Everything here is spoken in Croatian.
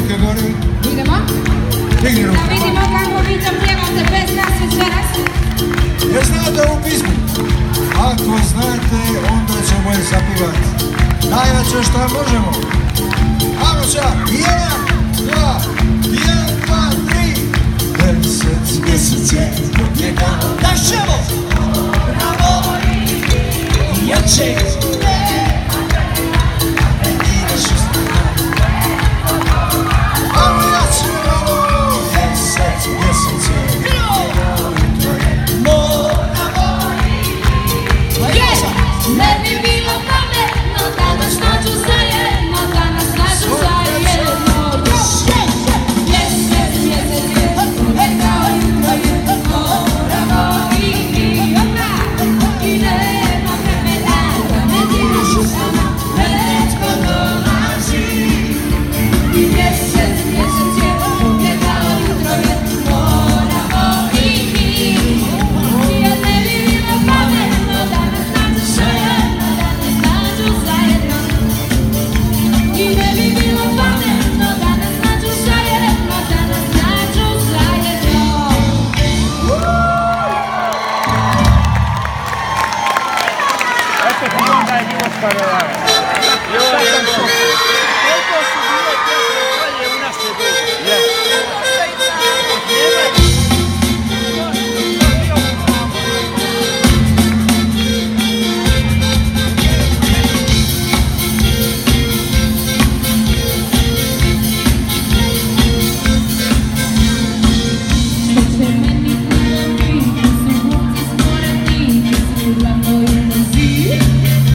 ruke gore. Idemo? Digni ruke. Da vidimo kako vi to pjevate bez nas večeras. Jer znate ovu pismu? Ako znate, onda ćemo je zapivati. Najjače šta možemo. Ajmo čak, jedan!